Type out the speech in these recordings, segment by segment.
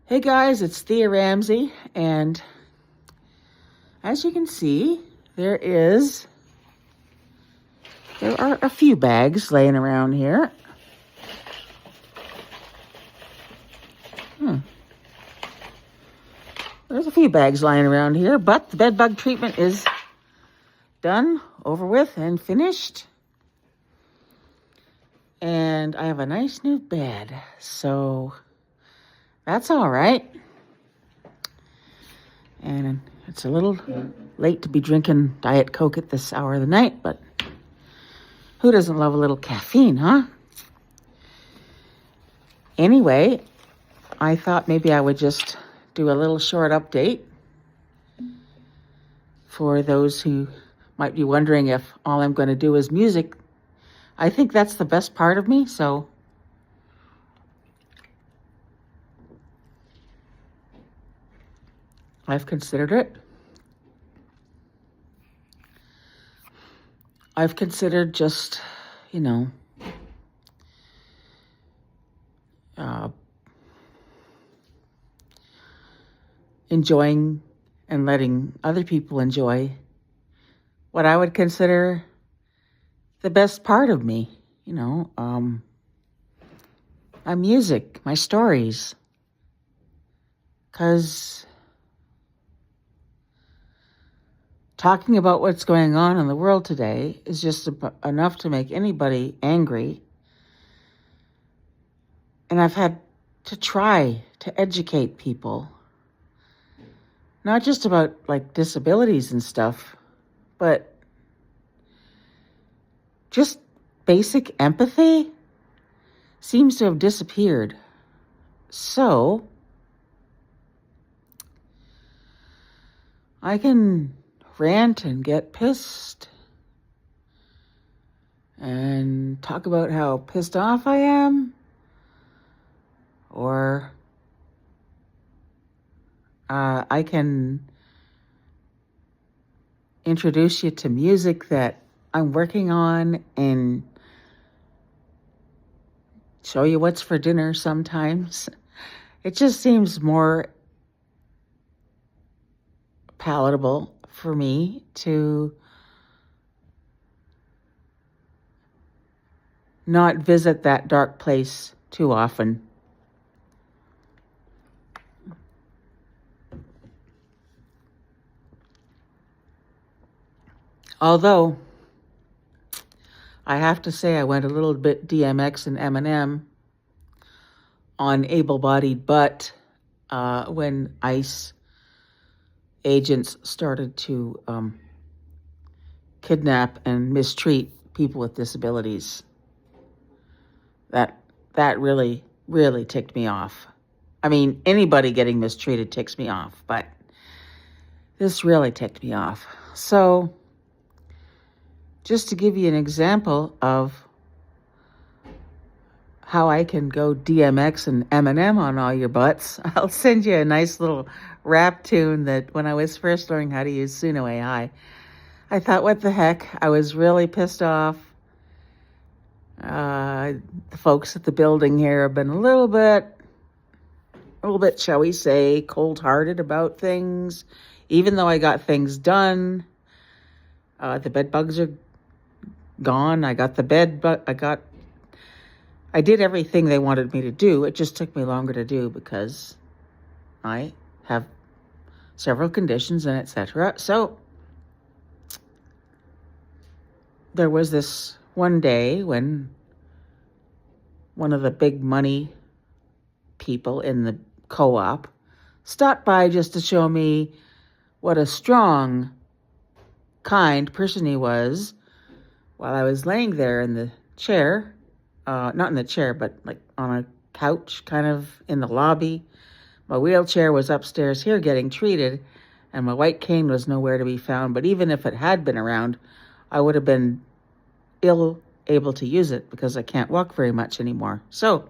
Hey guys, it's Thea Ramsey, and as you can see, there are a few bags laying around here. There's a few bags lying around here, but the bed bug treatment is done, over with, and finished. And I have a nice new bed, so that's all right. And it's a little late to be drinking Diet Coke at this hour of the night, but who doesn't love a little caffeine, huh? Anyway, I thought maybe I would just do a little short update for those who might be wondering if all I'm going to do is music. I think that's the best part of me, so I've considered it. I've considered just, enjoying and letting other people enjoy what I would consider the best part of me, my music, my stories. Because talking about what's going on in the world today is just enough to make anybody angry. And I've had to try to educate people, not just about like disabilities and stuff, but just basic empathy seems to have disappeared. So I can rant and get pissed and talk about how pissed off I am, or I can introduce you to music that I'm working on and show you what's for dinner sometimes. It just seems more palatable for me to not visit that dark place too often. Although, I have to say I went a little bit DMX and Eminem on Able-Bodied Butt when ICE agents started to kidnap and mistreat people with disabilities. That really, really ticked me off. I mean, anybody getting mistreated ticks me off, but this really ticked me off. So, just to give you an example of how I can go DMX and Eminem on all your butts, I'll send you a nice little rap tune that when I was first learning how to use Suno AI, I thought, what the heck? I was really pissed off. The folks at the building here have been a little bit, shall we say, cold-hearted about things, even though I got things done. The bed bugs are gone. I got the bed, but I did everything they wanted me to do. It just took me longer to do because I have several conditions and etc. So there was this one day when one of the big money people in the co-op stopped by just to show me what a strong, kind person he was while I was laying there in the chair, not in the chair, but like on a couch kind of in the lobby. My wheelchair was upstairs here getting treated, and my white cane was nowhere to be found. But even if it had been around, I would have been able to use it because I can't walk very much anymore. So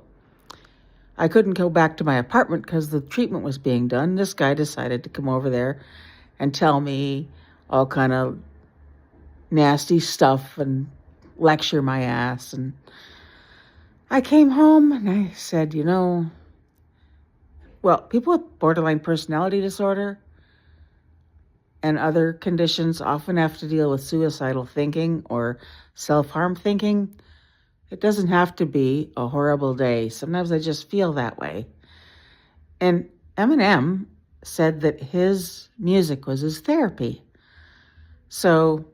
I couldn't go back to my apartment because the treatment was being done. This guy decided to come over there and tell me all kind of nasty stuff and lecture my ass. And I came home and I said, well, people with borderline personality disorder and other conditions often have to deal with suicidal thinking or self-harm thinking. It doesn't have to be a horrible day. Sometimes I just feel that way. And Eminem said that his music was his therapy. So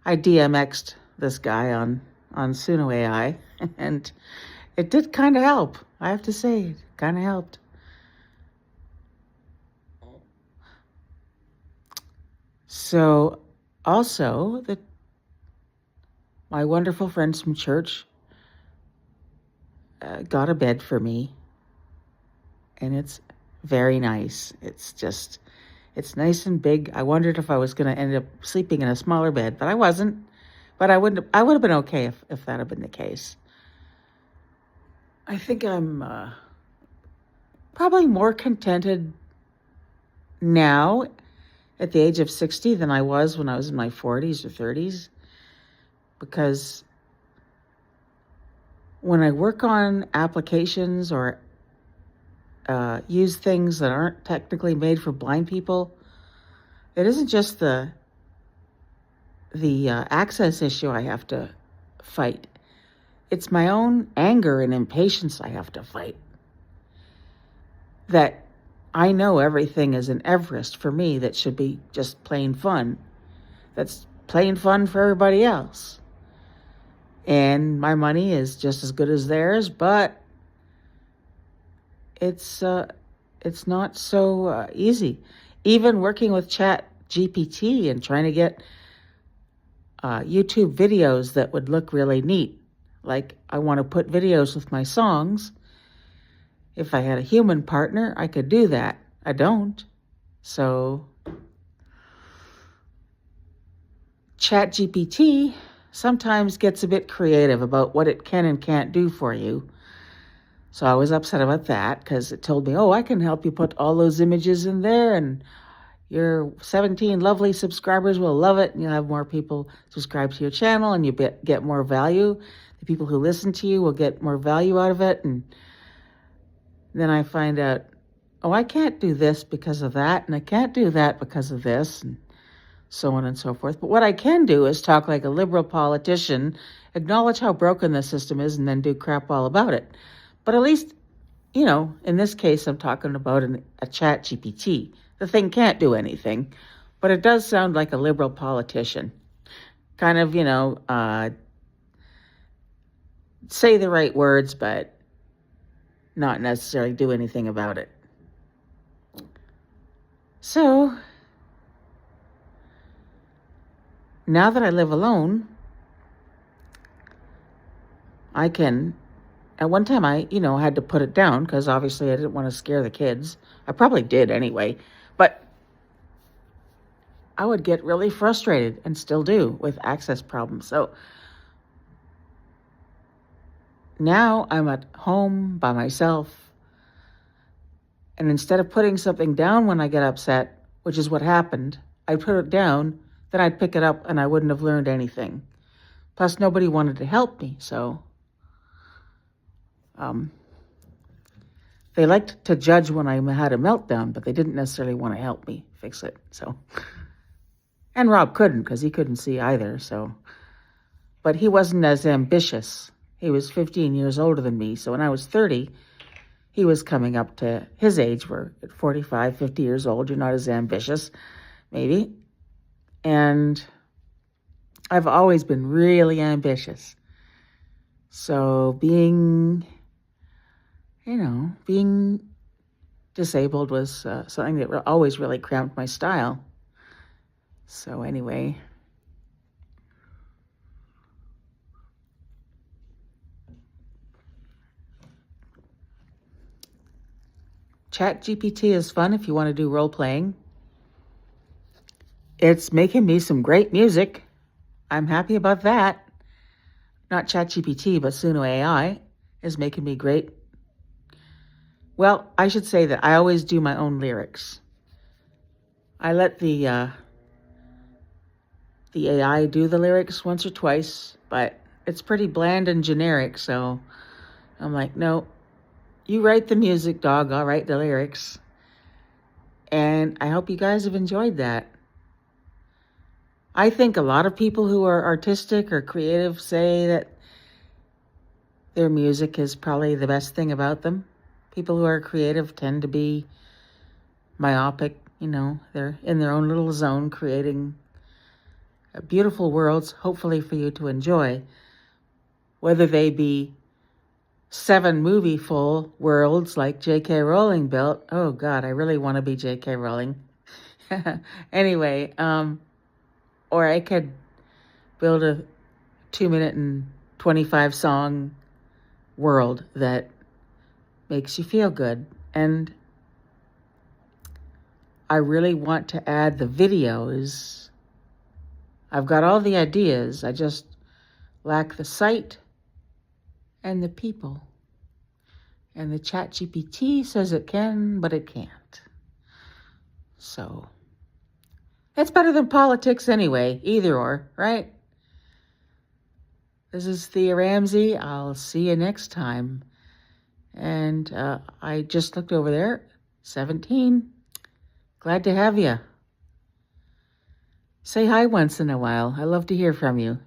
I DMX'd this guy on Suno AI, and it did kind of help. I have to say, it kind of helped. So also, my wonderful friends from church got a bed for me, and it's very nice. It's nice and big. I wondered if I was going to end up sleeping in a smaller bed, but I wasn't. But I would have been okay if that had been the case. I think I'm probably more contented now at the age of 60 than I was when I was in my 40s or 30s, because when I work on applications or use things that aren't technically made for blind people, it isn't just the access issue I have to fight. It's my own anger and impatience I have to fight. That I know everything is an Everest for me that should be just plain fun. That's plain fun for everybody else. And my money is just as good as theirs, but it's not so easy. Even working with Chat GPT and trying to get YouTube videos that would look really neat. Like, I want to put videos with my songs. If I had a human partner, I could do that. I don't. So Chat GPT sometimes gets a bit creative about what it can and can't do for you. So I was upset about that because it told me, oh, I can help you put all those images in there, and your 17 lovely subscribers will love it, and you'll have more people subscribe to your channel, and you get more value. The people who listen to you will get more value out of it. And then I find out, oh, I can't do this because of that, and I can't do that because of this, and so on and so forth. But what I can do is talk like a liberal politician, acknowledge how broken the system is, and then do crap all about it. But at least, in this case, I'm talking about a Chat GPT. The thing can't do anything, but it does sound like a liberal politician. Kind of, say the right words, but not necessarily do anything about it. So, now that I live alone, I can... At one time, I had to put it down because obviously I didn't want to scare the kids. I probably did anyway, but I would get really frustrated, and still do, with access problems. So now I'm at home by myself, and instead of putting something down when I get upset, which is what happened, I'd put it down, then I'd pick it up, and I wouldn't have learned anything. Plus, nobody wanted to help me, so... they liked to judge when I had a meltdown, but they didn't necessarily want to help me fix it. So, and Rob couldn't, because he couldn't see either. So, but he wasn't as ambitious. He was 15 years older than me. So when I was 30, he was coming up to his age, where at 45, 50 years old, you're not as ambitious, maybe. And I've always been really ambitious. So being disabled was something that always really cramped my style. So anyway, Chat GPT is fun if you want to do role playing. It's making me some great music. I'm happy about that. Not Chat GPT, but Suno AI is making me great. Well, I should say that I always do my own lyrics. I let the AI do the lyrics once or twice, but it's pretty bland and generic, so I'm like, no, You write the music, dog. I'll write the lyrics. And I hope you guys have enjoyed that. I think a lot of people who are artistic or creative say that their music is probably the best thing about them. People who are creative tend to be myopic, they're in their own little zone creating beautiful worlds, hopefully for you to enjoy, whether they be 7 movie full worlds like J.K. Rowling built. Oh God, I really want to be J.K. Rowling. Anyway, or I could build a 2-minute and 25 song world that makes you feel good. And I really want to add the videos. I've got all the ideas. I just lack the site and the people. And the ChatGPT says it can, but it can't. So it's better than politics anyway, either or, right? This is Thea Ramsey. I'll see you next time. And I just looked over there, 17. Glad to have you. Say hi once in a while. I love to hear from you.